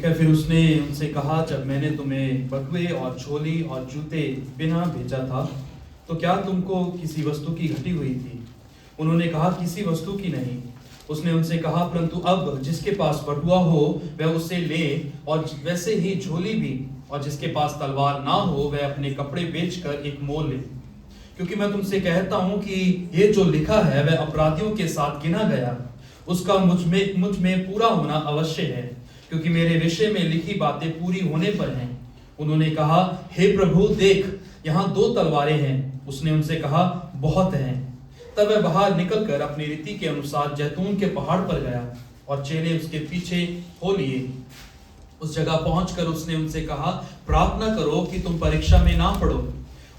फिर उसने उनसे कहा, जब मैंने तुम्हें बटुए और झोली और जूते बिना भेजा था तो क्या तुमको किसी वस्तु की घटी हुई थी? उन्होंने कहा, किसी वस्तु की नहीं। उसने उनसे कहा, परंतु अब जिसके पास बटुआ हो वह उसे ले, और वैसे ही झोली भी, और जिसके पास तलवार ना हो वह अपने कपड़े बेचकर एक मोल ले। क्योंकि मैं तुमसे कहता हूं कि ये जो लिखा है वह अपराधियों के साथ गिना गया, उसका मुझ में पूरा होना अवश्य है, क्योंकि मेरे विषय में लिखी बातें पूरी होने पर हैं। उन्होंने कहा, हे प्रभु, देख, यहाँ 2 तलवारें हैं। उसने उनसे कहा, बहुत हैं। तब वह बाहर निकलकर अपनी रीति के अनुसार जैतून के पहाड़ पर गया, और चेले उसके पीछे हो लिए। उस जगह पहुंचकर उसने उनसे कहा, प्रार्थना करो कि तुम परीक्षा में ना पड़ो।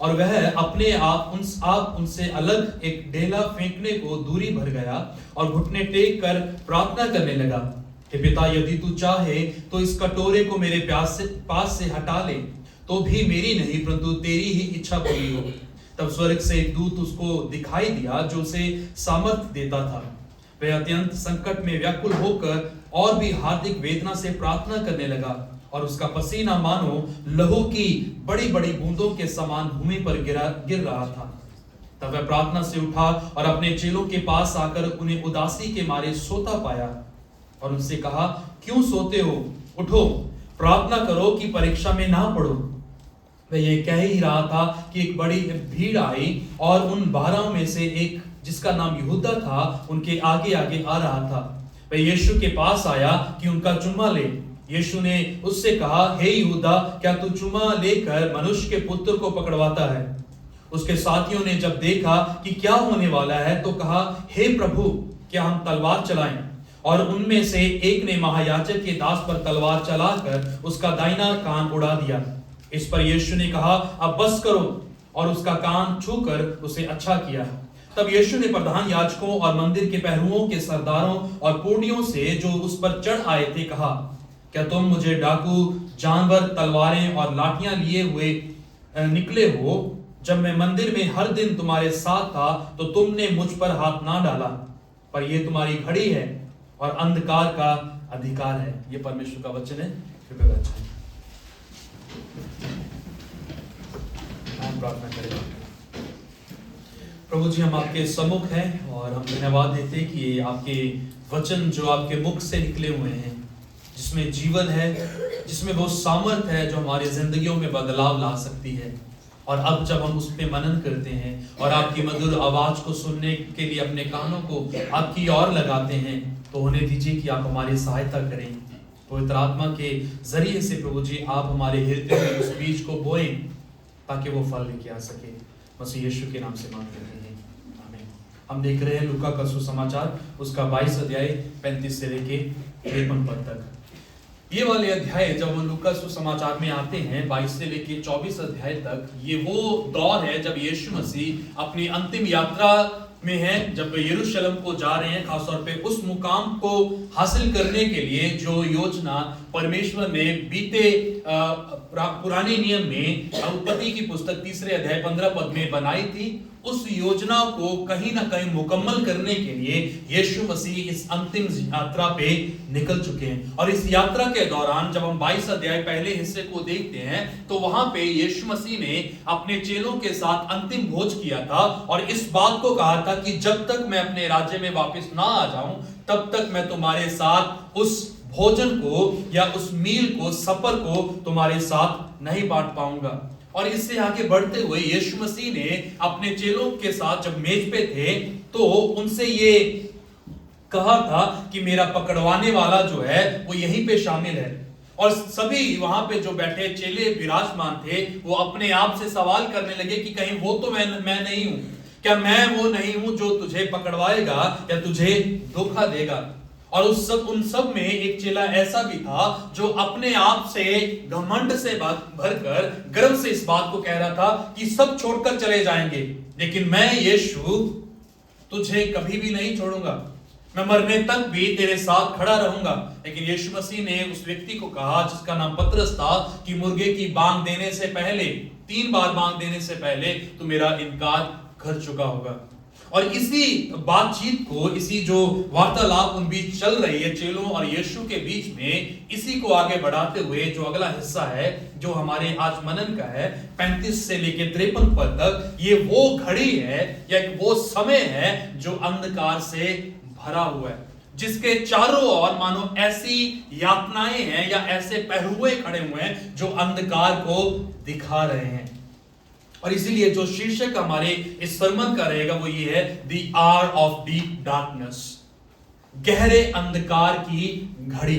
और वह अपने आप उनसे अलग एक ढेला फेंकने को दूरी भर गया और घुटने टेक कर प्रार्थना करने लगा, हे पिता, यदि तू चाहे तो इस कटोरे को मेरे पास से हटा ले, तो भी मेरी नहीं परंतु तेरी ही इच्छा पूरी हो। तब स्वर्ग से एक दूत उसको दिखाई दिया जो उसे सामर्थ देता था। वह अत्यंत संकट में व्याकुल होकर और भी हार्दिक वेदना से प्रार्थना करने लगा, और उसका पसीना मानो लहू की बड़ी बड़ी बूंदों के समान भूमि पर गिर रहा था। तब वह प्रार्थना से उठा और अपने चेलों के पास आकर उन्हें उदासी के मारे सोता पाया, और उनसे कहा, क्यों सोते हो? उठो, प्रार्थना करो कि परीक्षा में ना पड़ो। वह ये कह ही रहा था कि एक बड़ी भीड़ आई, और उन 12 में से एक, जिसका नाम यहूदा था, उनके आगे आगे आ रहा था। वह यीशु के पास आया कि उनका चुम्मा ले। यीशु ने उससे कहा, हे यहूदा, क्या तू चुम्मा लेकर मनुष्य के पुत्र को पकड़वाता है? उसके साथियों ने जब देखा कि क्या होने वाला है तो कहा, हे प्रभु, क्या हम तलवार चलाएं? और उनमें से एक ने महायाजक के दास पर तलवार चलाकर उसका दाहिना कान उड़ा दिया। इस पर यीशु ने कहा, अब बस करो, और उसका कान छूकर उसे अच्छा किया। तब यीशु ने प्रधान याजकों और मंदिर के पहरुओं के सरदारों और पुरनियों से जो उस पर चढ़ आए थे कहा, क्या तुम मुझे डाकू, जानवर, तलवारें और लाठियां लिए हुए निकले हो? जब मैं मंदिर में हर दिन तुम्हारे साथ था तो तुमने मुझ पर हाथ ना डाला, पर यह तुम्हारी घड़ी है और अंधकार का अधिकार है। यह परमेश्वर का वचन है। कृपया बैठिए। हम प्रार्थना करें। प्रभु जी, हम आपके सम्मुख हैं और हम धन्यवाद देते हैं कि आपके वचन जो आपके मुख से निकले हुए हैं, जिसमें जीवन है, जिसमें वो सामर्थ है जो हमारी जिंदगियों में बदलाव ला सकती है। और अब जब हम उस पर मनन करते हैं और आपकी मधुर आवाज को सुनने के लिए अपने कानों को आपकी ओर लगाते हैं, तो होने दीजिए कि आप हमारी सहायता करें। पवित्र आत्मा के जरिए से प्रभु जी आप हमारे हृदय में उस बीज को बोएं ताकि वो फल लेके आ सके। मसीह यीशु के नाम से मांग करते हैं, आमीन। हम देख रहे हैं लूका का सुसमाचार, उसका 22 अध्याय 35 से लेके 53 पद तक। ये वाले अध्याय जब हम लूका सुसमाचार में आते हैं 22 से लेके 24 अध्याय तक, ये वो दौर है जब यीशु मसीह अपनी अंतिम यात्रा में है, जब यरूशलेम को जा रहे हैं। खासतौर पे उस मुकाम को हासिल करने के लिए जो योजना परमेश्वर ने बीते पुराने नियम में उत्पत्ति की पुस्तक 3 अध्याय 15 पद में बनाई थी, उस योजना को कहीं ना कहीं मुकम्मल करने के लिए यीशु मसीह इस अंतिम यात्रा पे निकल चुके हैं। और इस यात्रा के दौरान जब हम 22 अध्याय पहले हिस्से को देखते हैं तो वहां पे यीशु मसीह ने अपने चेलों के साथ अंतिम भोज किया था और इस बात को कहा था कि जब तक मैं अपने राज्य में वापस ना आ जाऊं तब तक मैं तुम्हारे साथ उस भोजन को या उस मील को, सफर को तुम्हारे साथ नहीं बांट पाऊंगा। और इससे आगे बढ़ते हुए यीशु मसीह ने अपने चेलों के साथ जब मेज पे थे तो उनसे ये कहा था कि मेरा पकड़वाने वाला जो है वो यहीं पे शामिल है। और सभी वहां पे जो बैठे चेले विराजमान थे वो अपने आप से सवाल करने लगे कि कहीं वो तो मैं नहीं हूं, क्या मैं वो नहीं हूं जो तुझे पकड़वाएगा या तुझे धोखा देगा। और उन सब में एक चेला ऐसा भी था जो अपने आप से घमंड से भरकर गर्व से इस बात को कह रहा था कि सब छोड़कर चले जाएंगे लेकिन मैं यीशु तुझे कभी भी नहीं छोड़ूंगा, मैं मरने तक भी तेरे साथ खड़ा रहूंगा। लेकिन यीशु मसीह ने उस व्यक्ति को कहा जिसका नाम पतरस था कि मुर्गे की बांग देने से पहले 3 बार बांग देने से पहले तू मेरा इनकार कर चुका होगा। और इसी बातचीत को, इसी जो वार्तालाप उन बीच चल रही है चेलों और यीशु के बीच में, इसी को आगे बढ़ाते हुए जो अगला हिस्सा है जो हमारे आज मनन का है 35 से लेके 53 पद तक, ये वो घड़ी है या वो समय है जो अंधकार से भरा हुआ है, जिसके चारों ओर मानो ऐसी यातनाएं हैं या ऐसे पहरुए खड़े हुए हैं जो अंधकार को दिखा रहे हैं। और इसीलिए जो शीर्षक हमारे इस सरमन का रहेगा वो ये है the hour of deep darkness, गहरे अंधकार की घड़ी,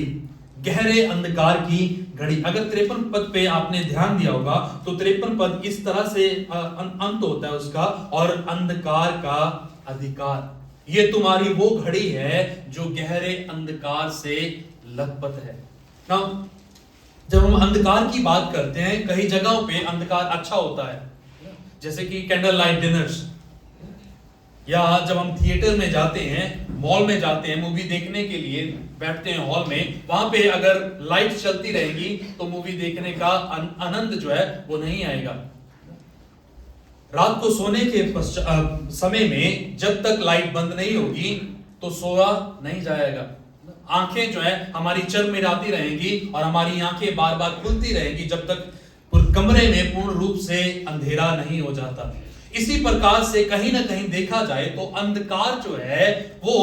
गहरे अंधकार की घड़ी। अगर 53 पद पे आपने ध्यान दिया होगा तो 53 पद इस तरह से अंत होता है उसका, और अंधकार का अधिकार, ये तुम्हारी वो घड़ी है जो गहरे अंधकार से लथपथ है ना। जब हम अंधकार की बात करते हैं, कई जगहों पे अंधकार अच्छा होता है, जैसे कि कैंडल लाइट डिनर्स, या जब हम थिएटर में जाते हैं, मॉल में जाते हैं, मूवी देखने के लिए बैठते हैं हॉल में, वहां पे अगर लाइट चलती रहेगी तो मूवी देखने का आनंद जो है वो नहीं आएगा। रात को सोने के समय में जब तक लाइट बंद नहीं होगी तो सोया नहीं जाएगा। आंखें जो है हमारी चरमिराती रहेंगी और हमारी आंखें बार बार खुलती रहेंगी जब तक कमरे में पूर्ण रूप से अंधेरा नहीं हो जाता। इसी प्रकार से कहीं ना कहीं देखा जाए तो अंधकार जो है वो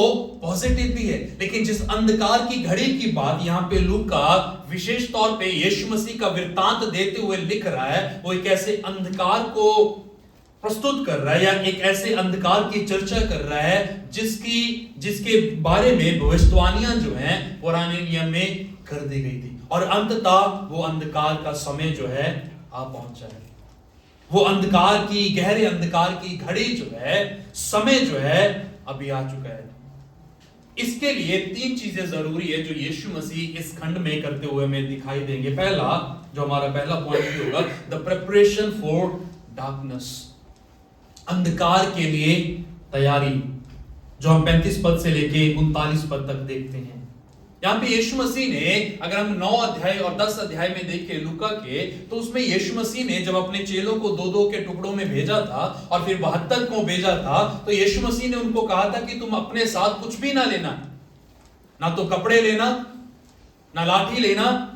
पॉजिटिव भी है, लेकिन जिस अंधकार की घड़ी की बात यहाँ पे लूका विशेष तौर पे यीशु मसीह का वृत्तांत देते हुए लिख रहा है, वो एक ऐसे अंधकार को प्रस्तुत कर रहा है या एक ऐसे अंधकार की चर्चा कर रहा है जिसके बारे में भविष्यवाणियां जो हैं पुराने नियम में कर दी गई थी, और अंततः वो अंधकार का समय जो है आ पहुंचा है। वो अंधकार की, गहरे अंधकार की घड़ी जो है, समय जो है अभी आ चुका है। इसके लिए 3 चीजें जरूरी है जो यीशु मसीह इस खंड में करते हुए हमें दिखाई देंगे। पहला, जो हमारा पहला पॉइंट भी होगा, द प्रिपरेशन फॉर डार्कनेस, अंधकार के लिए तैयारी, जो हम 35 पद से लेके 39 पद तक देखते हैं। यहां पे यीशु मसीह ने, अगर हम 9 अध्याय और 10 अध्याय में देखें लूका के, तो उसमें यीशु मसीह ने जब अपने चेलों को 2-2 के टुकड़ों में भेजा था और फिर 72 को भेजा था, तो यीशु मसीह ने उनको कहा था कि तुम अपने साथ कुछ भी ना लेना, ना तो कपड़े लेना, ना लाठी लेना,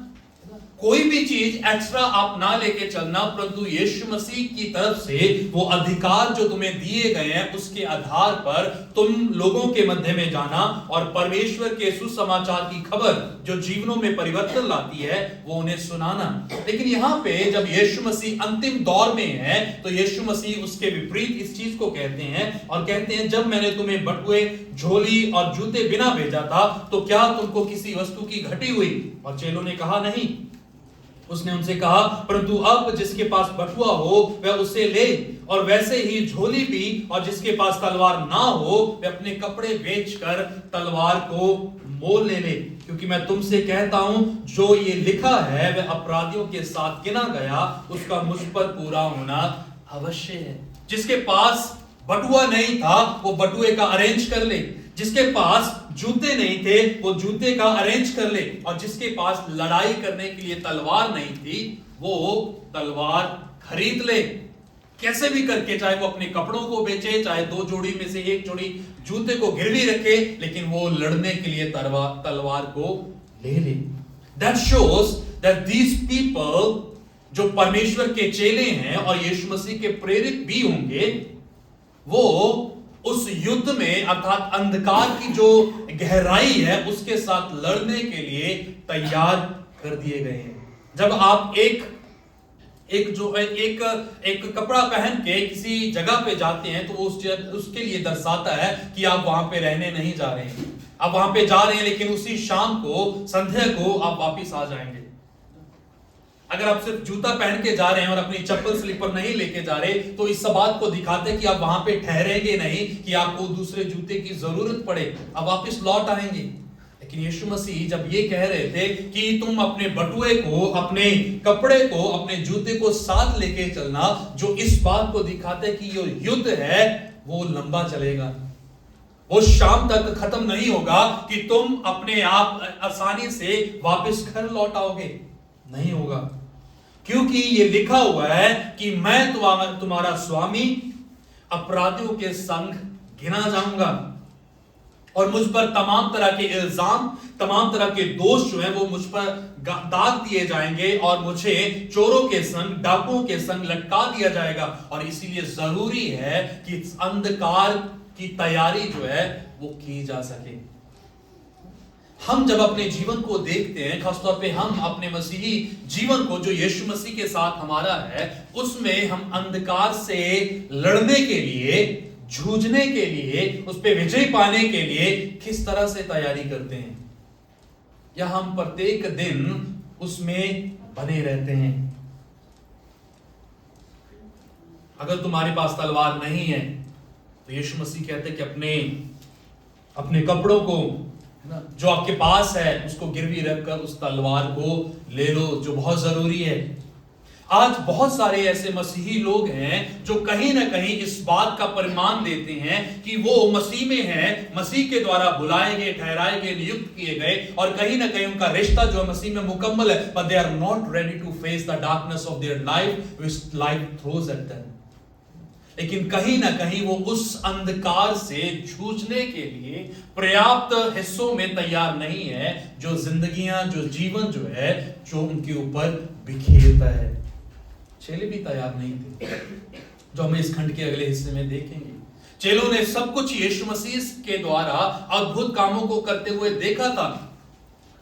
कोई भी चीज एक्स्ट्रा आप ना लेके चलना, परंतु यीशु मसीह की तरफ से वो अधिकार जो तुम्हें दिए गए हैं उसके आधार पर तुम लोगों के मध्य में जाना और परमेश्वर के सुसमाचार की खबर जो जीवनों में परिवर्तन लाती है वो उन्हें सुनाना। लेकिन यहाँ पे जब यीशु मसीह अंतिम दौर में है तो यीशु मसीह उसके विपरीत इस चीज को कहते हैं और कहते हैं, जब मैंने तुम्हें बटुए, झोली और जूते बिना भेजा था तो क्या तुमको किसी वस्तु की घटी हुई? और चेलों ने कहा नहीं। उसने उनसे कहा, परंतु अब जिसके पास बटुआ हो वह उसे ले, और वैसे ही झोली भी, और जिसके पास तलवार ना हो वह अपने कपड़े बेचकर तलवार को मोल ले ले, क्योंकि मैं तुमसे कहता हूं जो ये लिखा है वह अपराधियों के साथ गिना गया, उसका मुझ पर पूरा होना अवश्य है। जिसके पास बटुआ नहीं था वो बटुए का अरेंज कर ले, जिसके पास जूते नहीं थे वो जूते का अरेंज कर ले, और जिसके पास लड़ाई करने के लिए तलवार नहीं थी वो तलवार खरीद ले। कैसे भी करके, चाहे वो अपने कपड़ों को बेचे, चाहे 2 जोड़ी में से 1 जोड़ी जूते को गिरवी रखे, लेकिन वो लड़ने के लिए तलवार को ले ले। That shows that these people जो परमेश्वर के चेले हैं और यीशु मसीह के प्रेरित भी होंगे, वो उस युद्ध में अर्थात अंधकार की जो गहराई है उसके साथ लड़ने के लिए तैयार कर दिए गए हैं। जब आप एक कपड़ा पहन के किसी जगह पे जाते हैं तो उसके लिए दर्शाता है कि आप वहां पे रहने नहीं जा रहे हैं, आप वहां पे जा रहे हैं लेकिन उसी शाम को, संध्या को आप वापिस आ जाएंगे। अगर आप सिर्फ जूता पहन के जा रहे हैं और अपनी चप्पल स्लीपर नहीं लेके जा रहे तो इस बात को दिखाते हैं कि आप वहां पे ठहरेंगे नहीं, कि आपको दूसरे जूते की जरूरत पड़े, आप वापस लौट आएंगे। लेकिन यीशु मसीह जब ये कह रहे थे कि तुम अपने बटुए को, अपने कपड़े को, अपने जूते को साथ लेके चलना, जो इस बात को दिखाते कि ये युद्ध है वो लंबा चलेगा, वो शाम तक खत्म नहीं होगा कि तुम अपने आप आसानी से वापस घर लौट आओगे, नहीं होगा। क्योंकि ये लिखा हुआ है कि मैं तुम्हारा स्वामी अपराधियों के संग गिना जाऊंगा और मुझ पर तमाम तरह के इल्जाम, तमाम तरह के दोष जो है वो मुझ पर दाग दिए जाएंगे और मुझे चोरों के संग, डाकुओं के संग लटका दिया जाएगा। और इसीलिए जरूरी है कि इस अंधकार की तैयारी जो है वो की जा सके। हम जब अपने जीवन को देखते हैं, खासतौर पे हम अपने मसीही जीवन को जो यीशु मसीह के साथ हमारा है, उसमें हम अंधकार से लड़ने के लिए, जूझने के लिए, उस पे विजय पाने के लिए किस तरह से तैयारी करते हैं, या हम प्रत्येक दिन उसमें बने रहते हैं। अगर तुम्हारे पास तलवार नहीं है तो यीशु मसीह कहते हैं कि अपने कपड़ों को जो आपके पास है उसको गिरवी रखकर उस तलवार को ले लो, जो बहुत जरूरी है। आज बहुत सारे ऐसे मसीही लोग हैं जो कहीं ना कहीं इस बात का परिमाण देते हैं कि वो मसीह में हैं, मसीह के द्वारा बुलाए गए, ठहराए गए, नियुक्त किए गए, और कहीं ना कहीं उनका रिश्ता जो है मसीह में मुकम्मल है, but they are not ready to face the darkness of their life which life throws at them. लेकिन कहीं ना कहीं वो उस अंधकार से जूझने के लिए पर्याप्त हिस्सों में तैयार नहीं है, जो जिंदगियां, जो जीवन जो है जो उनके ऊपर बिखेरता है। चेले भी तैयार नहीं थे, जो हम इस खंड के अगले हिस्से में देखेंगे। चेलों ने सब कुछ यीशु मसीह के द्वारा अद्भुत कामों को करते हुए देखा था।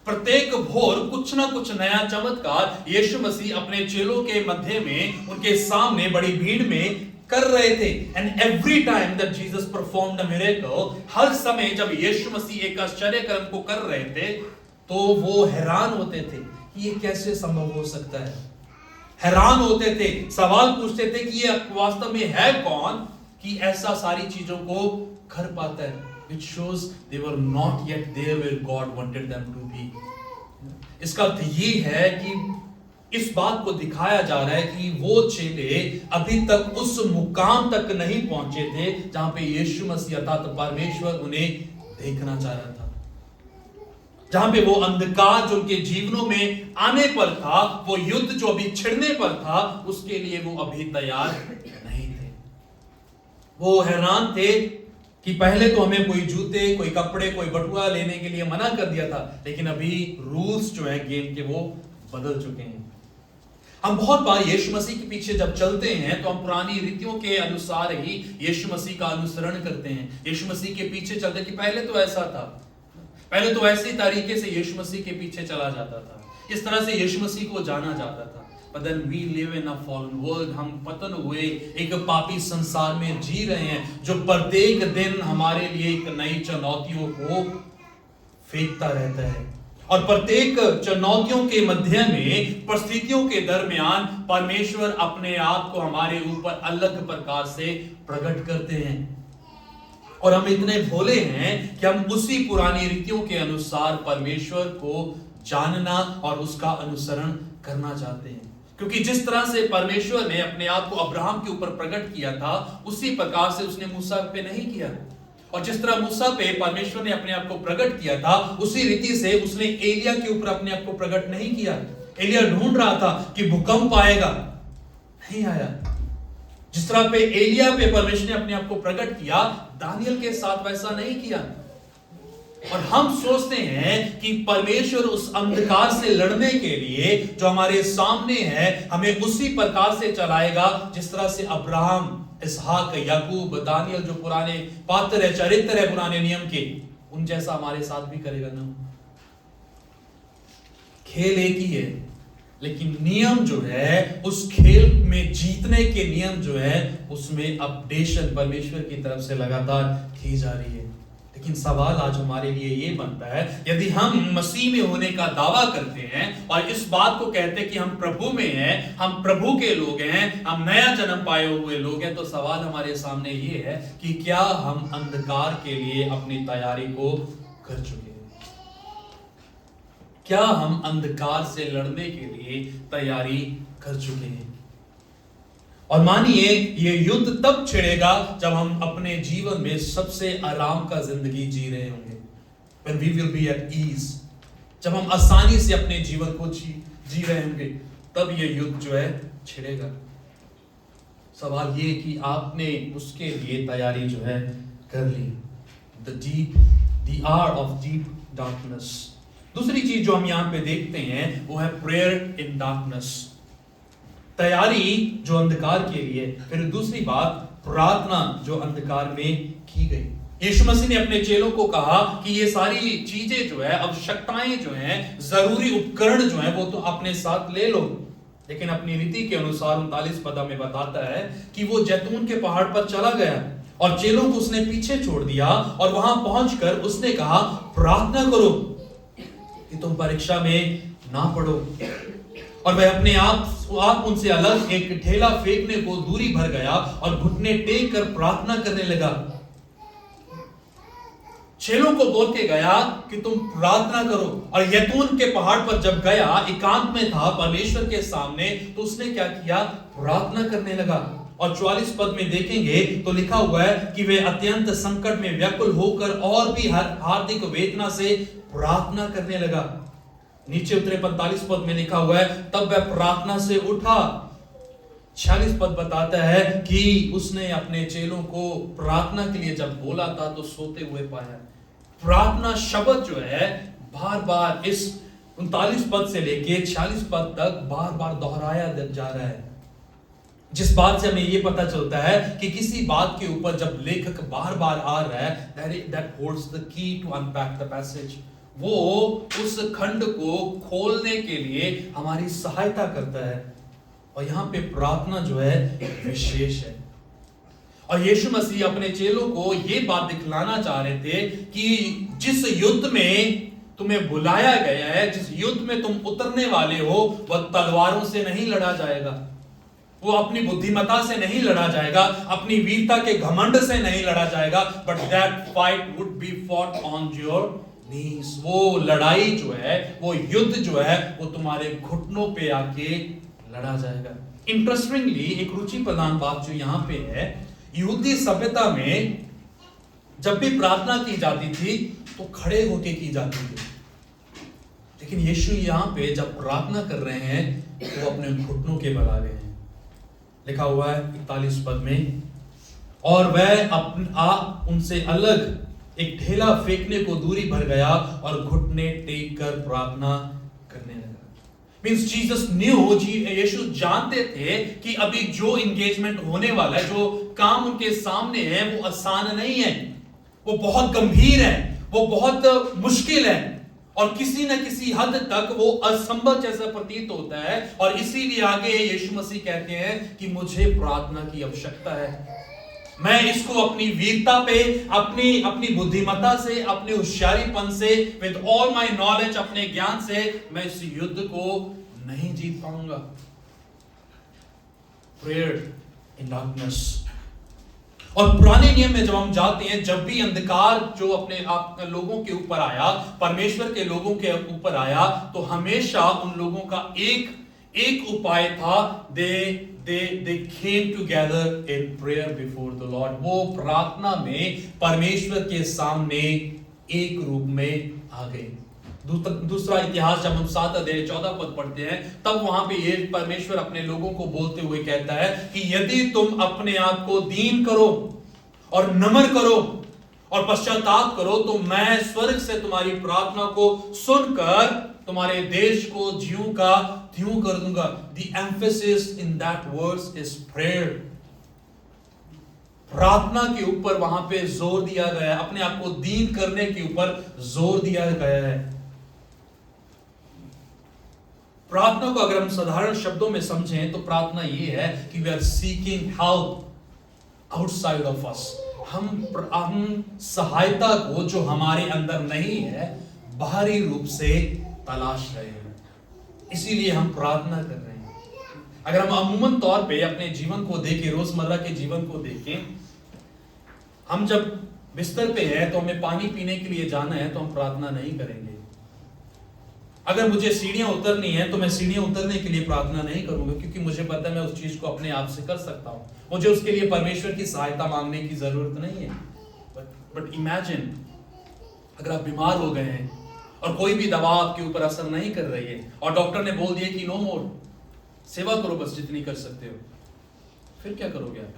प्रत्येक भोर कुछ ना कुछ नया चमत्कार यीशु मसीह अपने चेलों के मध्य में, उनके सामने बड़ी भीड़ में कर रहे थे। And every time that Jesus performed a miracle, हर समय जब यीशु मसीह एक आश्चर्य कर्म को कर रहे थे तो वो हैरान होते थे कि ये कैसे संभव हो सकता है। हैरान होते थे, सवाल पूछते थे कि ये वास्तव में है कौन कि ऐसा सारी चीजों को कर पाता है। Which shows they were not yet there where God wanted them to be. इसका अर्थ ये है कि इस बात को दिखाया जा रहा है कि वो चेले अभी तक उस मुकाम तक नहीं पहुंचे थे जहां पे यीशु मसीह अर्थात परमेश्वर उन्हें देखना चाह रहा था। जहां पे वो अंधकार जो उनके जीवनों में आने पर था, वो युद्ध जो अभी छिड़ने पर था, उसके लिए वो अभी तैयार नहीं थे। वो हैरान थे कि पहले तो हमें कोई जूते, कोई कपड़े, कोई बटुआ लेने के लिए मना कर दिया था, लेकिन अभी रूल्स जो है गेम के वो बदल चुके हैं। हम बहुत बार यीशु मसीह के पीछे जब चलते हैं तो हम पुरानी रीतियों के अनुसार ही यीशु मसीह का अनुसरण करते हैं। यीशु मसीह के पीछे चलते हैं कि पहले तो ऐसा था, पहले तो ऐसी तरीके से यीशु मसीह के पीछे चला जाता था, इस तरह से यीशु मसीह को जाना जाता था। But then we live in a fallen world. हम पतन हुए एक पापी संसार में जी रहे हैं जो प्रत्येक दिन हमारे लिए एक नई चुनौतियों को फेंकता रहता है, और प्रत्येक चुनौतियों के मध्य में, परिस्थितियों के दरमियान परमेश्वर अपने आप को हमारे ऊपर अलग प्रकार से प्रकट करते हैं। और हम इतने भोले हैं कि हम उसी पुरानी रीतियों के अनुसार परमेश्वर को जानना और उसका अनुसरण करना चाहते हैं, क्योंकि जिस तरह से परमेश्वर ने अपने आप को अब्राहम के ऊपर प्रकट किया था, उसी प्रकार से उसने मूसा पे नहीं किया। और जिस तरह मूसा पे परमेश्वर ने अपने आप को प्रकट किया था, उसी रीति से उसने एलिया के ऊपर अपने आप को प्रकट नहीं किया। एलिया ढूंढ रहा था कि भूकंप आएगा, नहीं आया। जिस तरह पे एलिया पे परमेश्वर ने अपने आप को प्रकट किया, दानियल के साथ वैसा नहीं किया। और हम सोचते हैं कि परमेश्वर उस अंधकार से लड़ने के लिए जो हमारे सामने है, हमें उसी प्रकार से चलाएगा जिस तरह से अब्राहम, इसहाक, याकूब, दानियल जो पुराने पात्र है, चरित्र है पुराने नियम के, उन जैसा हमारे साथ भी करेगा ना। खेल एक ही है, लेकिन नियम जो है, उस खेल में जीतने के नियम जो है, उसमें अपडेशन परमेश्वर की तरफ से लगातार की जा रही है। लेकिन सवाल आज हमारे लिए ये बनता है, यदि हम मसीह में होने का दावा करते हैं और इस बात को कहते हैं कि हम प्रभु में हैं, हम प्रभु के लोग हैं, हम नया जन्म पाए हुए लोग हैं, तो सवाल हमारे सामने ये है कि क्या हम अंधकार के लिए अपनी तैयारी को कर चुके हैं? क्या हम अंधकार से लड़ने के लिए तैयारी कर चुके हैं? और मानिए ये युद्ध तब छिड़ेगा जब हम अपने जीवन में सबसे आराम का जिंदगी जी रहे होंगे, when we will be at ease, जब हम आसानी से अपने जीवन को जी रहे होंगे, तब ये युद्ध जो है छिड़ेगा। सवाल ये कि आपने उसके लिए तैयारी जो है कर ली। the hour of deep darkness। दूसरी चीज जो हम यहाँ पे देखते हैं वो है प्रेयर इन डार्कनेस, तैयारी जो अंधकार के लिए। फिर दूसरी बात, प्रार्थना जो अंधकार में की गई। यीशु मसीह ने अपने चेलों को कहा कि ये सारी चीजें जो है, आवश्यकताएं जो हैं, जरूरी उपकरण जो हैं, वो तो अपने साथ ले लो। लेकिन अपनी रीति के अनुसार 39 पद में बताता है कि वो जैतून के पहाड़ पर चला गया और चेलों को उसने पीछे छोड़ दिया और वहां पहुंचकर उसने कहा, प्रार्थना करो कि तुम परीक्षा में ना पड़ो। और वह अपने आप उनसे अलग एक ढेला फेंकने को दूरी भर गया और घुटने टेक कर प्रार्थना करने लगा। चेलों को बोल के गया कि तुम प्रार्थना करो। और जैतून के पहाड़ पर जब गया, एकांत में था परमेश्वर के सामने, तो उसने क्या किया? प्रार्थना करने लगा। और 44 पद में देखेंगे तो लिखा हुआ है कि वे अत्यंत संकट में व्याकुल होकर और भी हार्दिक वेदना से प्रार्थना करने लगा। नीचे उतरे 45 पद में लिखा हुआ है, तब वह प्रार्थना से उठा। 46 पद बताता है कि उसने अपने चेलों को प्रार्थना के लिए जब बोला था तो सोते हुए पाया। प्रार्थना शब्द जो है बार बार इस 39 पद से लेके 46 पद तक बार बार दोहराया जा रहा है, जिस बात से हमें यह पता चलता है कि किसी बात के ऊपर जब लेखक बार बार आ रहा है, that holds the key to unpack the passage। वो उस खंड को खोलने के लिए हमारी सहायता करता है। और यहां पे प्रार्थना जो है विशेष है। और यीशु मसीह अपने चेलों को यह बात दिखलाना चाह रहे थे कि जिस युद्ध में तुम्हें बुलाया गया है, जिस युद्ध में तुम उतरने वाले हो, वह तलवारों से नहीं लड़ा जाएगा, वो अपनी बुद्धिमता से नहीं लड़ा जाएगा, अपनी वीरता के घमंड से नहीं लड़ा जाएगा, but that fight would be fought on your knees. वो लड़ाई जो है, वो युद्ध जो है, वो तुम्हारे घुटनों पे आके लड़ा जाएगा। इंटरेस्टिंगली एक रुचि प्रदान बात जो यहां पे है, यहूदी सभ्यता में जब भी प्रार्थना की जाती थी तो खड़े होके की जाती थी, लेकिन यीशु यहां पे जब प्रार्थना कर रहे हैं वो अपने घुटनों के बल आ गए हैं। लिखा हुआ है 41 पद में, और वह उनसे अलग एक ढेला फेंकने को दूरी भर गया और घुटने टेक कर प्रार्थना करने लगा। मींस जीसस न्यू, यीशु जानते थे कि अभी जो इंगेजमेंट होने वाला है, जो काम उनके सामने है, वो आसान नहीं है, वो बहुत गंभीर है, वो बहुत मुश्किल है, और किसी न किसी हद तक वो असंभव जैसा प्रतीत होता है। और इसीलिए आगे यीशु मसीह कहते हैं कि मुझे प्रार्थना की आवश्यकता है। मैं इसको अपनी वीरता पे, अपनी बुद्धिमत्ता से, अपने होशियारीपन से, विद ऑल माय नॉलेज, अपने ज्ञान से मैं इस युद्ध को नहीं जीत पाऊंगा। Prayer in darkness. और पुराने नियम में जब हम जाते हैं, जब भी अंधकार जो अपने आप लोगों के ऊपर आया, परमेश्वर के लोगों के ऊपर आया, तो हमेशा उन लोगों का एक उपाय था, they came together in prayer before the Lord। वो प्रार्थना में परमेश्वर के सामने एक रूप में आ गए। दूसरा इतिहास जब हम 7 अध्याय 14 पद पढ़ते हैं, तब वहां पे ये परमेश्वर अपने लोगों को बोलते हुए कहता है कि यदि तुम अपने आप को दीन करो और नम्र करो और पश्चाताप करो, तो मैं स्वर्ग से तुम्हारी प्रार्थना को सुनकर तुम्हारे देश को ज्यों का त्यों कर दूंगा। The emphasis in that verse is prayer। प्रार्थना के ऊपर वहां पे जोर दिया गया है, अपने आप को दीन करने के ऊपर जोर दिया गया है। प्रार्थना को अगर हम साधारण शब्दों में समझें तो प्रार्थना ये है कि we are seeking help outside of us. हम सहायता को जो हमारे अंदर नहीं है, बाहरी रूप से तलाश रहे हैं, इसीलिए हम प्रार्थना कर रहे हैं। अगर हम अमूमन तौर पे अपने जीवन को देखें, रोजमर्रा के जीवन को देखें, हम जब बिस्तर पे हैं तो हमें पानी पीने के लिए जाना है तो हम प्रार्थना नहीं करेंगे। अगर मुझे सीढ़ियां उतरनी है तो मैं सीढ़ियां उतरने के लिए प्रार्थना नहीं करूंगा, क्योंकि मुझे पता है मैं उस चीज को अपने आप से कर सकता हूं, मुझे उसके लिए परमेश्वर की सहायता मांगने की जरूरत नहीं है। बट इमेजिन अगर आप बीमार हो गए हैं और कोई भी दवा आपके ऊपर असर नहीं कर रही है और डॉक्टर ने बोल दिया कि नो मोर, सेवा करो बस जितनी कर सकते हो, फिर क्या करोगे आप?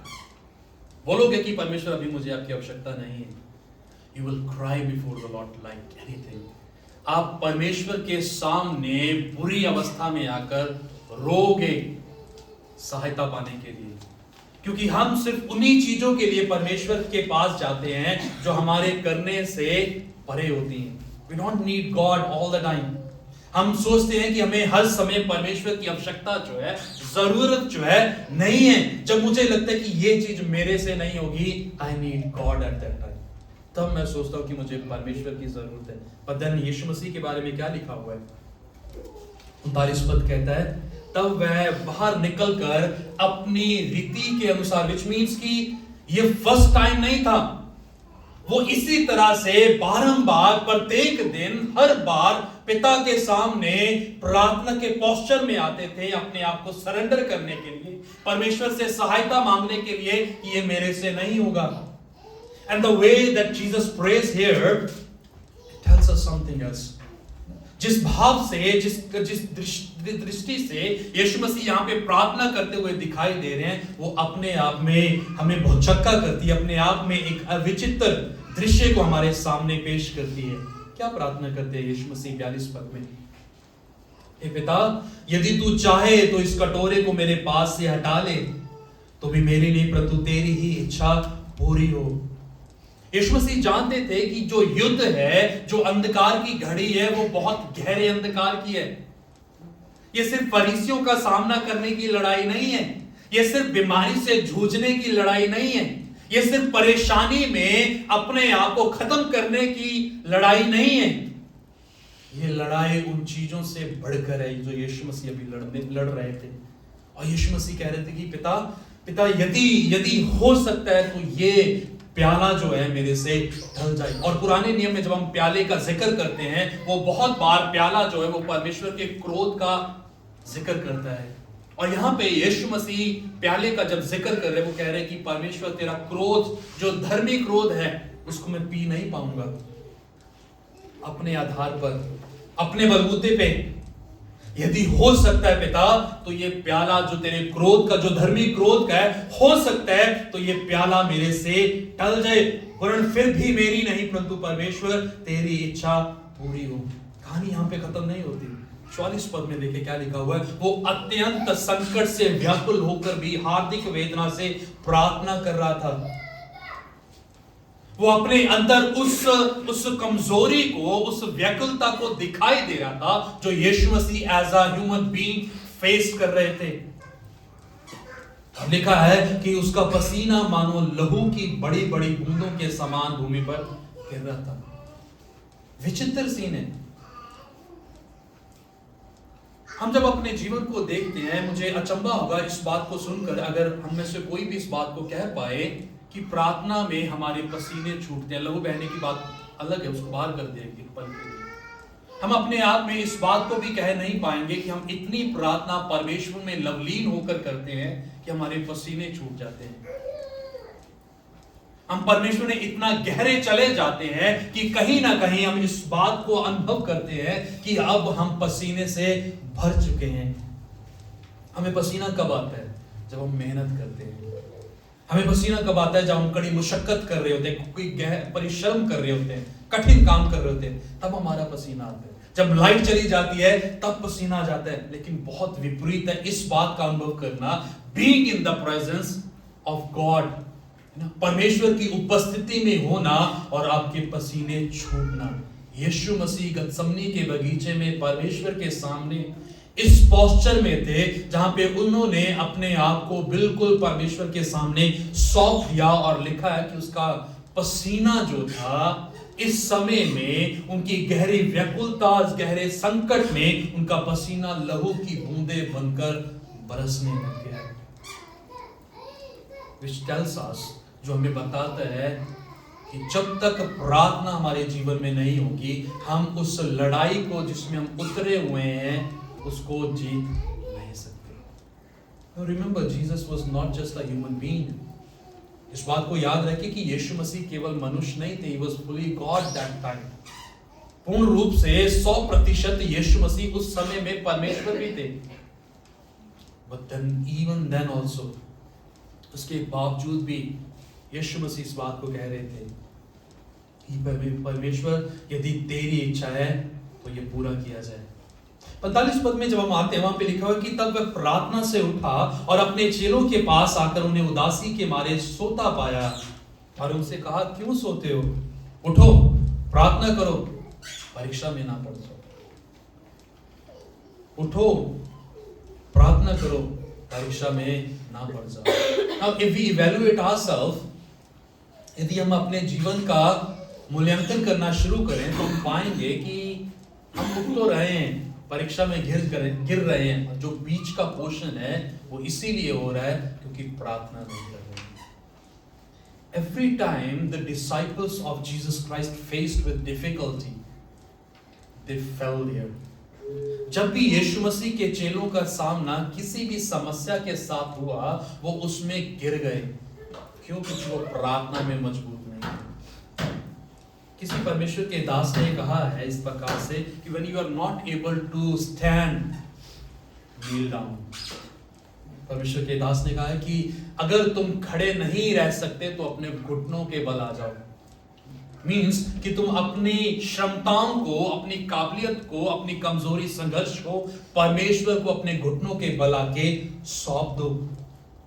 बोलोगे कि परमेश्वर अभी मुझे आपकी आवश्यकता नहीं है, you will cry before the Lord like anything. आप परमेश्वर के सामने बुरी अवस्था में आकर रोगे सहायता पाने के लिए, क्योंकि हम सिर्फ उन्हीं चीजों के लिए परमेश्वर के पास जाते हैं जो हमारे करने से परे होती हैं। We don't need God all the time। हम सोचते हैं कि हमें हर समय परमेश्वर की आवश्यकता जो है, जरूरत जो है नहीं है। जब मुझे लगता है कि ये चीज मेरे से नहीं होगी, I need God at that time, तब मैं सोचता हूँ कि मुझे परमेश्वर की जरूरत है। पर then यीशु मसीह के बारे में क्या लिखा हुआ है? 39 पद कहता है, तब वह बाहर निकलकर अपनी रीति के अनुसार, विच मीन्स कि ये फर्स्ट टाइम नहीं था, वो इसी तरह से बारंबार प्रत्येक दिन हर बार पिता के सामने प्रार्थना के पोस्चर में आते थे, अपने आप को सरेंडर करने के लिए, परमेश्वर से सहायता मांगने के लिए कि ये मेरे से नहीं होगा। And the way that Jesus praise here tells us something else. जिस भाव से, जिस दृष्टि से यीशु मसीह यहाँ पे प्रार्थना करते हुए दिखाई दे रहे हैं, वो अपने आप में हमें भौचक्का करती है, अपने आप में एक विचित्र दृश्य को हमारे सामने पेश करती है। क्या प्रार्थना करते हैं यीशु मसीह 42 पद में? हे पिता, यदि तू चाहे तो इस कटोरे को मेरे पास से हटा ले, तो भी मेरी नहीं परंतु तेरी ही इच्छा पूरी हो। यीशु मसीह जानते थे कि जो युद्ध है, जो अंधकार की घड़ी है, वो बहुत गहरे अंधकार की है। ये सिर्फ फरीसियों का सामना करने की लड़ाई नहीं है, ये सिर्फ बीमारी से जूझने की लड़ाई नहीं है, ये सिर्फ परेशानी में अपने आप को खत्म करने की लड़ाई नहीं है। ये लड़ाई उन चीजों से बढ़कर है जो यीशु मसीह अभी लड़ रहे थे। और यीशु मसीह कह रहे थे कि पिता यदि हो सकता है तो ये प्याला जो है मेरे से ढल जाए। और पुराने नियम में जब हम प्याले का जिक्र करते हैं, वो बहुत बार प्याला जो है वो परमेश्वर के क्रोध का जिक्र करता है। और यहाँ पे यीशु मसीह प्याले का जब जिक्र कर रहे हैं, वो कह रहे हैं कि परमेश्वर तेरा क्रोध, जो धर्मी क्रोध है, उसको मैं पी नहीं पाऊंगा। अपने आधार पर, अपने बलबूते पे, यदि हो सकता है पिता तो ये प्याला जो तेरे क्रोध का, जो धर्मी क्रोध का है, हो सकता है तो ये प्याला मेरे से टल जाए, वरन फिर भी मेरी नहीं परंतु परमेश्वर तेरी इच्छा पूरी हो। कहानी यहाँ पे खत्म नहीं होती। 44 पद में देखे क्या लिखा हुआ है। वो अत्यंत संकट से व्याकुल होकर भी हार्दिक वेदना से प्रार्थना कर रहा था। वो अपने अंदर उस कमजोरी को, उस व्याकुलता को दिखाई दे रहा था जो यीशु मसीह as a human being face कर रहे थे। लिखा है कि उसका पसीना मानो लहू की बड़ी बड़ी बूंदों के समान भूमि पर गिर रहा था। विचित्र सीन है। हम जब अपने जीवन को देखते हैं, मुझे अचंभा होगा इस बात को सुनकर, अगर हम में से कोई भी इस बात को कह पाए कि प्रार्थना में हमारे पसीने छूटते हैं। लहू बहने की बात अलग है, उसको बाहर कर देंगे पल के लिए। हम अपने आप में इस बात को भी कह नहीं पाएंगे कि हम इतनी प्रार्थना परमेश्वर में लवलीन होकर करते हैं कि हमारे पसीने छूट जाते हैं। हम परमेश्वर में इतना गहरे चले जाते हैं कि कहीं ना कहीं हम इस बात को अनुभव करते हैं कि अब हम पसीने से भर चुके हैं। हमें पसीना कब आता है? जब हम मेहनत करते हैं। हमें पसीना कब आता है? जब हम कड़ी मुशक्कत कर रहे होते हैं, कोई परिश्रम कर रहे होते हैं, कठिन काम कर रहे होते हैं, तब हमारा पसीना आता है। जब लाइट चली जाती है तब पसीना आ जाता है। लेकिन बहुत विपरीत है इस बात का अनुभव करना, being in the presence of God, परमेश्वर की उपस्थिति में होना और आपके पसीने छूटना। यीशु मसीह गतसमनी के बगीचे में परमेश्वर के सामने इस पोस्चर में थे जहां पे उन्होंने अपने आप को बिल्कुल परमेश्वर के सामने सौंप दिया। और लिखा है कि उसका पसीना जो था, इस समय में उनकी गहरी व्याकुलता, गहरे संकट में उनका पसीना लहू की बूंदे बनकर बरसने लग गया। Which tells us, जो हमें बताता है कि जब तक प्रार्थना हमारे जीवन में नहीं होगी, हम उस लड़ाई को जिसमें हम उतरे हुए हैं उसको जीत नहीं सकते। Remember, Jesus was not just a human being. इस बात को याद रखें कि यीशु मसीह केवल मनुष्य नहीं थे, he was fully God that time। पूर्ण रूप से 100% यीशु मसीह उस समय में परमेश्वर भी थे। But then even then also, उसके बावजूद भी यीशु मसीह इस बात को कह रहे थे कि परमेश्वर यदि तेरी इच्छा है तो ये पूरा किया जाए। 45 पद में जब हम आते हैं वहां पे लिखा हुआ कि तब वह प्रार्थना से उठा और अपने चेलों के पास आकर उन्हें उदासी के मारे सोता पाया और उनसे कहा, क्यों सोते हो? उठो, प्रार्थना करो, परीक्षा में ना पड़ जाओ। उठो, प्रार्थना करो, परीक्षा में ना पड़ जाओ। Now if we evaluate ourselves, यदि हम अपने जीवन का मूल्यांकन करना शुरू करें तो हम पाएंगे कि हम उठ तो रहे हैं, परीक्षा में गिर रहे हैं। जो बीच का पोर्शन है वो इसीलिए हो रहा है क्योंकि प्रार्थना नहीं कर रहे हैं। Every time the disciples of Jesus Christ faced with difficulty, they fell there. जब भी यीशु मसीह के चेलों का सामना किसी भी समस्या के साथ हुआ, वो उसमें गिर गए। क्यों? क्योंकि वो प्रार्थना में मजबूत नहीं है। किसी परमेश्वर के दास ने कहा है इस प्रकार से कि when you are not able to stand, kneel down. परमेश्वर के दास ने कहा है कि अगर तुम खड़े नहीं रह सकते तो अपने घुटनों के बल आ जाओ। मीन्स कि तुम अपनी क्षमताओं को, अपनी काबिलियत को, अपनी कमजोरी, संघर्ष को परमेश्वर को अपने घुटनों के बल आके सौंप दो।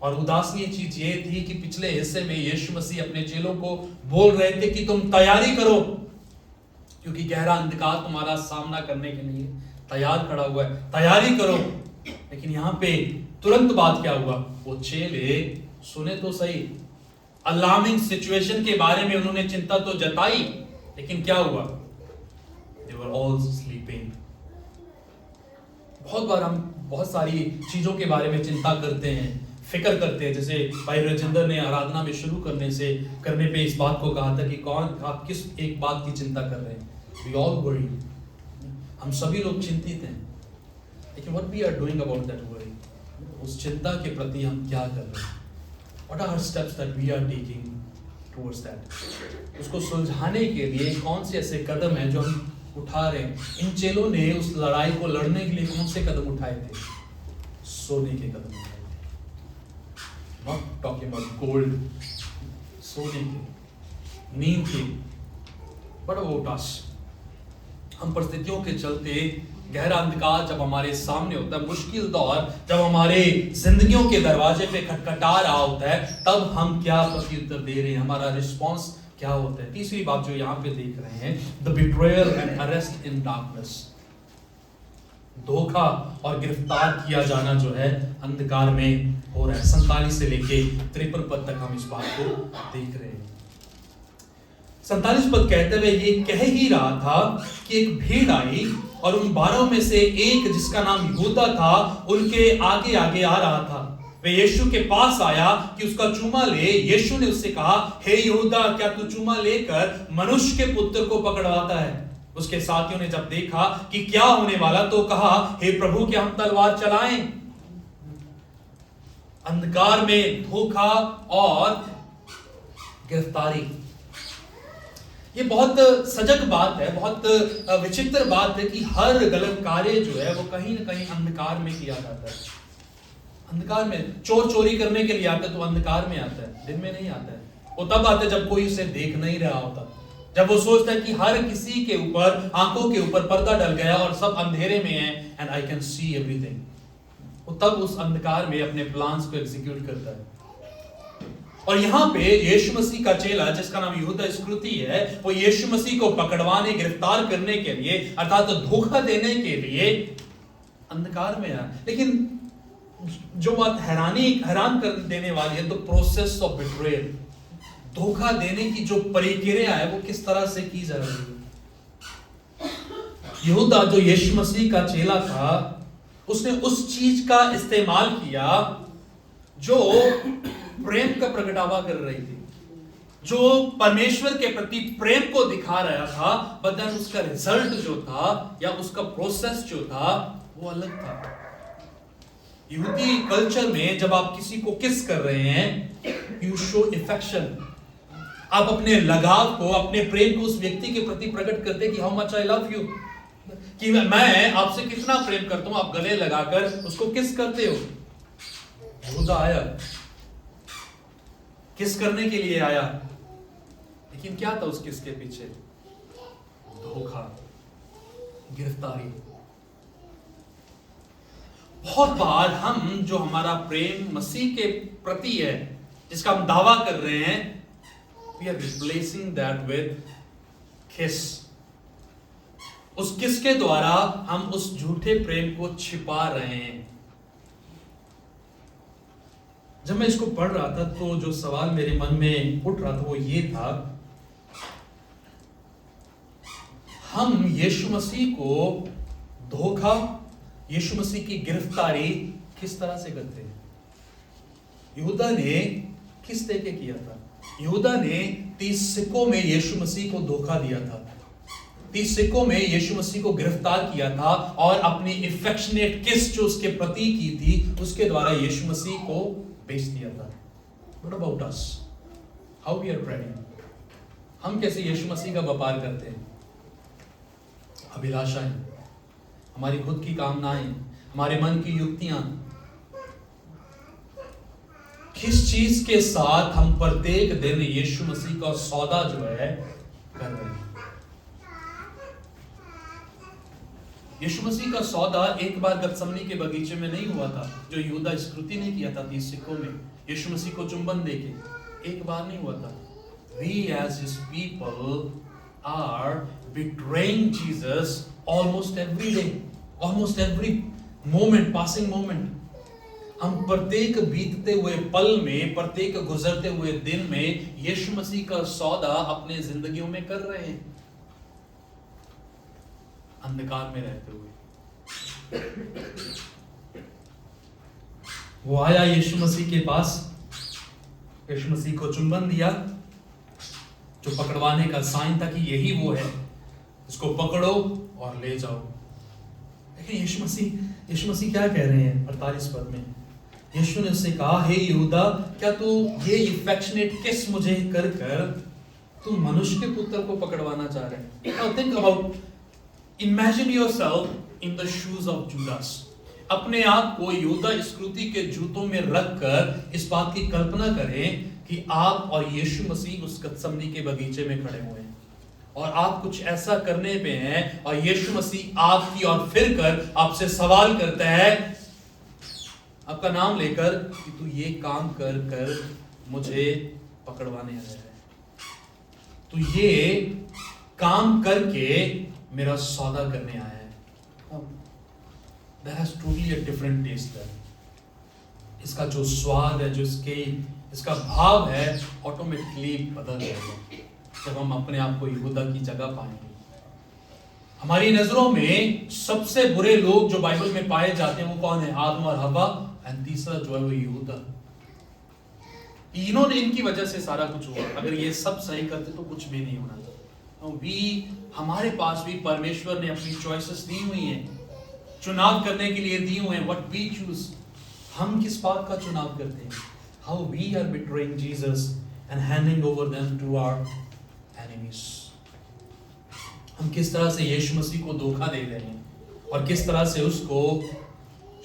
और उदासीय चीज ये थी कि पिछले हिस्से में यीशु मसीह अपने चेलों को बोल रहे थे कि तुम तैयारी करो क्योंकि गहरा अंधकार तुम्हारा सामना करने के लिए तैयार खड़ा हुआ है, तैयारी करो। लेकिन यहाँ पे तुरंत बात क्या हुआ? वो चेले सुने तो सही, अलार्मिंग सिचुएशन के बारे में उन्होंने चिंता तो जताई, लेकिन क्या हुआ? They were all sleeping. बहुत बार हम बहुत सारी चीजों के बारे में चिंता करते हैं, फिक्र करते हैं। जैसे भाई राजेंद्र ने आराधना में शुरू करने पे इस बात को कहा था कि आप किस एक बात की चिंता कर रहे हैं? We all worry. हम सभी लोग चिंतित हैं, लेकिन what we are doing about that worry? उस चिंता के प्रति हम क्या कर रहे हैं? What are our steps that we are taking towards that? उसको सुलझाने के लिए कौन से ऐसे कदम हैं जो हम उठा रहे हैं? इन चेलों ने उस लड़ाई को लड़ने के लिए कौन से कदम उठाए थे? सोने के कदम उठाए थे। Not talking about gold, सोने के, नींद के। What about us? हम परिस्थितियों के चलते, गहरा अंधकार जब हमारे सामने होता है, मुश्किल दौर जब हमारे जिंदगियों के दरवाजे पे खटखटा रहा होता है, तब हम क्या प्रत्युत्तर दे रहे हैं? हमारा रिस्पॉन्स क्या होता है? तीसरी बात जो यहाँ पे देख रहे हैं, the betrayal and arrest in darkness. धोखा और गिरफ्तार किया जाना जो है अंधकार में हो रहा है। 47 से लेके 53 पद तक हम इस बात को देख रहे हैं। 47 पद कहते हुए ये कह ही रहा था कि एक भीड़ आई और उन 12 में से एक जिसका नाम यहूदा था उनके आगे आगे आ रहा था। वे यीशु के पास आया कि उसका चूमा ले। यीशु ने उससे कहा, हे यहूदा, क्या तू चूमा लेकर मनुष्य के पुत्र को पकड़वाता है? उसके साथियों ने जब देखा कि क्या होने वाला तो कहा, हे प्रभु, क्या हम तलवार चलाएं? अंधकार में धोखा और गिरफ्तारी, ये बहुत सजग बात है, बहुत विचित्र बात है कि हर गलत कार्य जो है वो कहीं ना कहीं अंधकार में किया जाता है। अंधकार में चोर चोरी करने के लिए आता है तो अंधकार में आता है, दिन में नहीं आता है। वो तब आता है जब कोई उसे देख नहीं रहा होता, जब वो सोचता है कि हर किसी के ऊपर, आंखों के ऊपर पर्दा डल गया और सब अंधेरे में है and I can see everything. वो तब उस अंधकार में अपने प्लान्स को एग्जीक्यूट करता है। और यहाँ पे यीशु मसीह का चेला जिसका नाम यहूदा इस्करियोती है, वो यीशु मसीह को पकड़वाने, गिरफ्तार करने के लिए, अर्थात धोखा देने के लिए अंधकार में आया। लेकिन जो बात हैरान कर देने वाली है, तो प्रोसेस ऑफ बिट्रेयल, धोखा देने की जो प्रक्रिया है वो किस तरह से की जा रही है। यहूदा जो यीशु मसीह का चेला था, उसने उस चीज का इस्तेमाल किया जो प्रेम का प्रगटावा कर रही थी, जो परमेश्वर के प्रति प्रेम को दिखा रहा था, बदन उसका रिजल्ट जो था या उसका प्रोसेस जो था वो अलग था। यहूदी कल्चर में जब आप किसी को किस कर रहे हैं, यू शो इफेक्शन, आप अपने लगाव को, अपने प्रेम को उस व्यक्ति के प्रति प्रकट करते हैं कि how much I love you, कि मैं आपसे कितना प्रेम करता हूं। आप गले लगाकर उसको किस करते हो। यहूदा आया, किस करने के लिए आया, लेकिन क्या था उस किस के पीछे? धोखा, गिरफ्तारी। बहुत बार हम जो हमारा प्रेम मसीह के प्रति है, जिसका हम दावा कर रहे हैं, we are replacing that with kiss। उस किस के द्वारा हम उस झूठे प्रेम को छिपा रहे हैं। जब मैं इसको पढ़ रहा था तो जो सवाल मेरे मन में उठ रहा था वो ये था, हम यीशु मसीह को धोखा, यीशु मसीह की गिरफ्तारी किस तरह से करते हैं? यहूदा ने किस तरीके किया था? यहूदा ने 30 सिक्कों में यीशु मसीह को धोखा दिया था, 30 सिक्कों में यीशु मसीह को गिरफ्तार किया था और अपनी इफेक्शनेट किस जो उसके प्रति की थी उसके द्वारा यीशु मसीह को बेच दिया था। What about us? How we are praying? हम कैसे यीशु मसीह का व्यापार करते हैं? अभिलाषाएं, हमारी खुद की कामनाएं, हमारे मन की युक्तियां, किस चीज के साथ हम प्रत्येक दिन यीशु मसीह का सौदा जो है कर रहे हैं? यीशु मसीह का सौदा एक बार गतसमनी के बगीचे में नहीं हुआ था, जो यहूदा इस्करियोती ने किया था 30 सिक्कों में यीशु मसीह को चुंबन देके, एक बार नहीं हुआ था। We as his people are betraying Jesus almost every day, almost every moment, passing moment। हम प्रत्येक बीतते हुए पल में, प्रत्येक गुजरते हुए दिन में यीशु मसीह का सौदा अपने जिंदगियों में कर रहे हैं, अंधकार में रहते हुए। वो आया यीशु मसीह के पास, यीशु मसीह को चुंबन दिया, जो पकड़वाने का साइन था कि यही वो है, इसको पकड़ो और ले जाओ। लेकिन यीशु मसीह क्या कह रहे हैं 48 पद में? यीशु ने उससे कहा, हे यहूदा, क्या तू ये इफेक्शनेट किस मुझे कर कर तू मनुष्य के पुत्र को पकड़वाना चाह रहे हैं? Now think about, imagine yourself in the shoes of Judas। अपने आप को यहूदा इस्करियोती के जूतों में रखकर इस बात की कल्पना करें कि आप और यीशु मसीह उस गतसमनी के बगीचे में खड़े हुए हैं और आप कुछ ऐसा करने पे हैं और यीशु मसीह आपकी और फिर कर आपसे सवाल करता है, आपका नाम लेकर, कि तू ये काम कर कर मुझे पकड़वाने आया है, तू ये काम करके मेरा सौदा करने आया है। That has totally a different taste there। इसका जो स्वाद है, जो इसका भाव है, ऑटोमेटिकली बदल जाएगा जब हम अपने आप को यहूदा की जगह पाएंगे। हमारी नजरों में सबसे बुरे लोग जो बाइबल में पाए जाते हैं वो कौन है? आदम और हवा, और तीसरा जो है वो यहूदा। इन्होंने, इनकी वजह से सारा कुछ हुआ। अगर ये सब सही करते तो कुछ भी नहीं होना था। हमारे पास भी परमेश्वर ने अपनी चॉइसेस दी हुई हैं, चुनाव करने के लिए दी हुए हैं। व्हाट वी चूज, हम किस बात का चुनाव करते हैं? How we are betraying Jesus and handing over them to our enemies. हम किस तरह से यीशु मसीह को धोखा दे रहे हैं और किस तरह से उसको,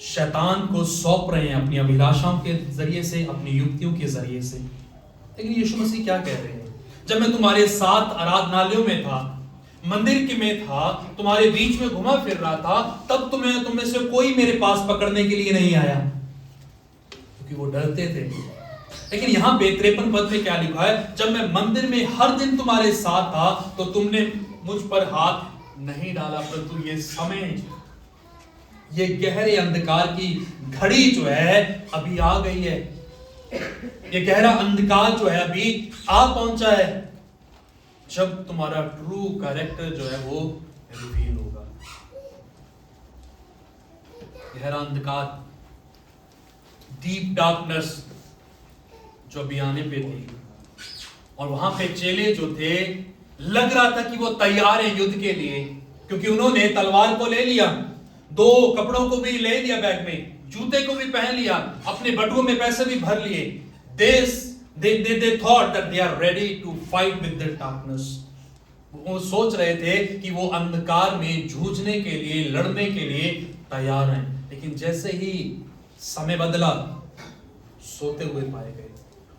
शैतान को सौंप रहे हैं अपनी अभिलाषाओं के जरिए से, अपनी युक्तियों के जरिए से। लेकिन यीशु मसीह क्या कह रहे हैं? जब मैं तुम्हारे साथ आराधनालयों में था, मंदिर के में था, तुम्हारे बीच में घुमा फिर रहा था, तब तुम में से कोई मेरे पास पकड़ने के लिए नहीं आया, क्योंकि वो डरते थे। लेकिन यहाँ पे 53 पद में क्या लिखा है? जब मैं मंदिर में हर दिन तुम्हारे साथ था तो तुमने मुझ पर हाथ नहीं डाला, परंतु ये समय, ये गहरे अंधकार की घड़ी जो है अभी आ गई है। ये गहरा अंधकार जो है अभी आ पहुंचा है, जब तुम्हारा ट्रू कैरेक्टर जो है वो रिवील होगा। गहरा अंधकार, डीप डार्कनेस जो अभी आने पे थी, और वहां पे चेले जो थे, लग रहा था कि वो तैयार है युद्ध के लिए, क्योंकि उन्होंने तलवार को ले लिया, 2 कपड़ों को भी ले लिया बैग में, जूते को भी पहन लिया, अपने बटुओं में पैसे भी भर लिए। They thought that they are ready to fight with the darkness। वो सोच रहे थे कि वो अंधकार में जूझने के लिए, लड़ने के लिए तैयार हैं। लेकिन जैसे ही समय बदला, सोते हुए पाए गए।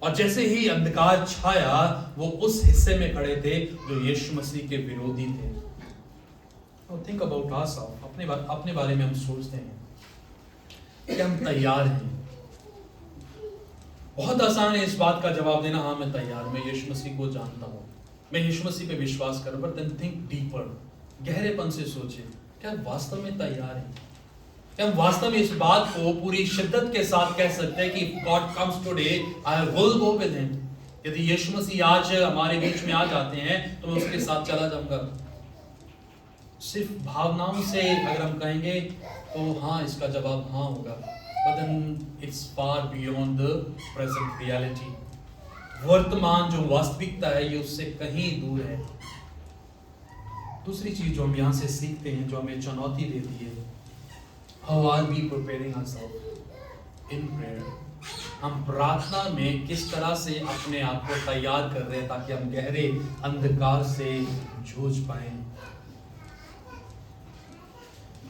और जैसे ही अंधकार छाया वो उस हिस्से में खड़े थे जो यीशु मसीह के विरोधी थे। थिंक अबाउट आवरसेल्फ, अपने बारे में हम सोचते हैं कि हम तैयार हैं। बहुत आसान है इस बात का जवाब देना, हाँ मैं तैयार, मैं यीशु मसीह को जानता हूँ, मैं यीशु मसीह पे विश्वास करूं। बट देन थिंक डीपर, गहरेपन से सोचिए, क्या वास्तव में तैयार है? क्या हम वास्तव में इस बात को पूरी शिद्दत के साथ कह सकते हैं कि God comes today, I will go with him. यदि यीशु मसीह आज हमारे बीच में आ जाते हैं तो मैं उसके साथ चला जाऊंगा। सिर्फ भावनाओं से अगर हम कहेंगे तो हाँ, इसका जवाब हाँ होगा। But then it's far beyond the present reality. वर्तमान जो वास्तविकता है ये उससे कहीं दूर है। दूसरी चीज जो हम यहाँ से सीखते हैं, जो हमें चुनौती देती है, how are we preparing ourselves in prayer? हम प्रार्थना में किस तरह से अपने आप को तैयार कर रहे हैं ताकि हम गहरे अंधकार से जूझ पाए।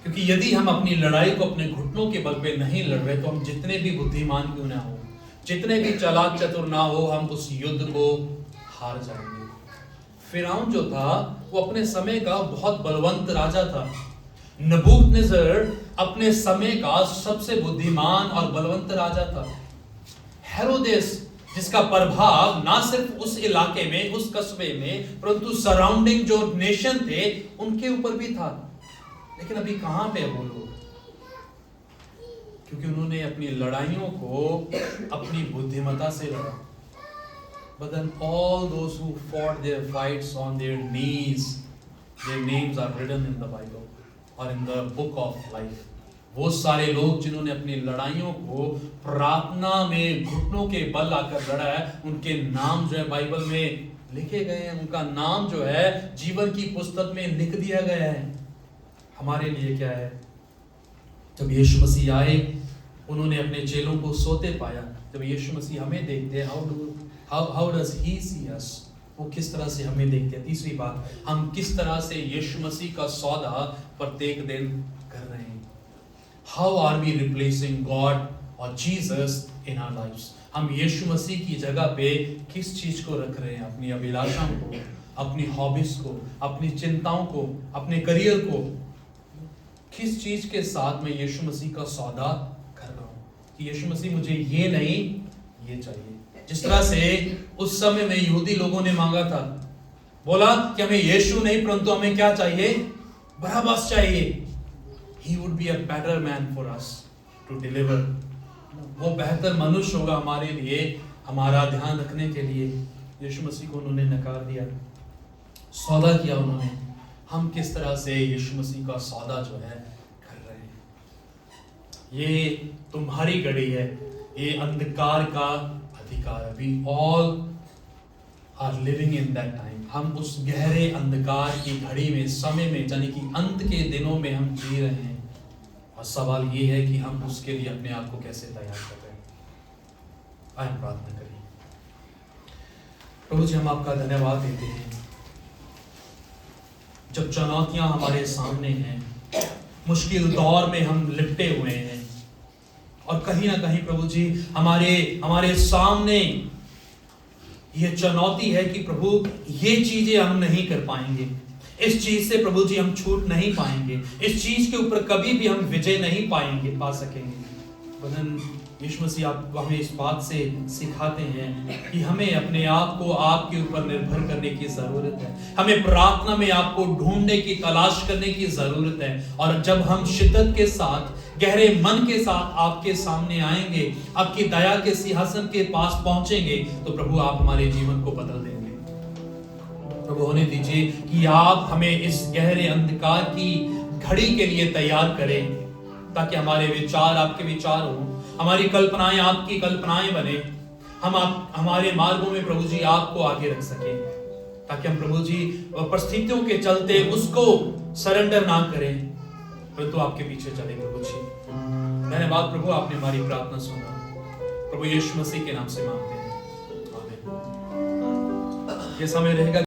क्योंकि यदि हम अपनी लड़ाई को अपने घुटनों के बल पे नहीं लड़ रहे तो हम जितने भी बुद्धिमान क्यों ना हो, जितने भी चालाक चतुर ना हो, हम उस युद्ध को हार जाएंगे। फिरौन जो था वो अपने समय का बहुत बलवंत राजा था। नबूकदनेस्सर अपने समय का सबसे बुद्धिमान और बलवंत राजा था। हेरोदेस जिसका प्रभाव ना सिर्फ उस इलाके में, उस कस्बे में, परंतु सराउंडिंग जो नेशन थे उनके ऊपर भी था। लेकिन अभी कहां पे वो लोग? क्योंकि उन्होंने अपनी लड़ाइयों को अपनी बुद्धिमत्ता से लड़ा। But then all those who fought their fights on their knees, their names are written in the Bible or in the book of life. वो सारे लोग जिन्होंने अपनी लड़ाइयों को प्रार्थना में घुटनों के बल आकर लड़ा है, उनके नाम जो है बाइबल में लिखे गए हैं। उनका नाम जो है जीवन की पुस्तक में लिख दिया गया है। हमारे लिए क्या है? जब यीशु मसीह आए, उन्होंने अपने चेलों को सोते पाया। जब यीशु मसीह हमें देखते हैं, हाउ डज ही सी अस? वो किस तरह से हमें देखते हैं। तीसरी बात, हम किस तरह से यीशु मसीह का सौदा प्रत्येक दिन कर रहे हैं। How are we replacing God और जीसस इन आवर लाइव्स? हम यीशु मसीह की जगह पे किस चीज को रख रहे हैं? अपनी अभिलाषाओं को, अपनी हॉबीज को, अपनी चिंताओं को, अपने करियर को। किस चीज के साथ मैं यीशु मसीह का सौदा कर रहा हूं कि यीशु मसीह मुझे ये नहीं ये चाहिए। जिस तरह से उस समय में यहूदी लोगों ने मांगा था, बोला कि हमें यीशु नहीं परंतु हमें क्या चाहिए? बरअब्बास चाहिए। He would be a better man for us to deliver. वो बेहतर मनुष्य होगा हमारे लिए, हमारा ध्यान रखने के लिए। यीशु मसीह को उन्होंने नकार दिया, सौदा किया उन्होंने। हम किस तरह से यीशु मसीह का सौदा जो है कर रहे हैं? ये तुम्हारी घड़ी है, ये अंधकार का अधिकार है। We all are living in that time. हम उस गहरे अंधकार की घड़ी में, समय में, यानी कि अंत के दिनों में हम जी रहे हैं। और सवाल ये है कि हम उसके लिए अपने आप को कैसे तैयार कर रहे हैं। आइए प्रार्थना करिए। प्रभु जी, हम आपका धन्यवाद देते हैं जब चुनौतियां हमारे सामने हैं, मुश्किल दौर में हम लिपटे हुए हैं, और कहीं ना कहीं प्रभु जी हमारे सामने ये चुनौती है कि प्रभु ये चीजें हम नहीं कर पाएंगे, इस चीज से प्रभु जी हम छूट नहीं पाएंगे, इस चीज के ऊपर कभी भी हम विजय नहीं पा सकेंगे। वरन यीशु मसीह आप हमें इस बात से सिखाते हैं कि हमें अपने आप को आपके ऊपर निर्भर करने की जरूरत है। हमें प्रार्थना में आपको ढूंढने की, तलाश करने की जरूरत है। और जब हम शिद्दत के साथ, गहरे मन के साथ आपके सामने आएंगे, आपकी दया के सिंहासन के पास पहुंचेंगे, तो प्रभु आप हमारे जीवन को बदल देंगे। प्रभु होने दीजिए कि आप हमें इस गहरे अंधकार की घड़ी के लिए तैयार करें, ताकि हमारे विचार आपके विचार हों, हमारी कल्पनाएं आपकी कल्पनाएं बने। हम हमारे मार्गों में प्रभु जी आपको आगे रख सके, ताकि हम प्रभु जी परिस्थितियों के चलते उसको सरेंडर ना करें, परंतु आपके पीछे चले। प्रभु जी धन्यवाद प्रभु, आपने हमारी प्रार्थना सुना। प्रभु यीशु मसीह के नाम से मांगते हैं, आमीन। ये समय रहेगा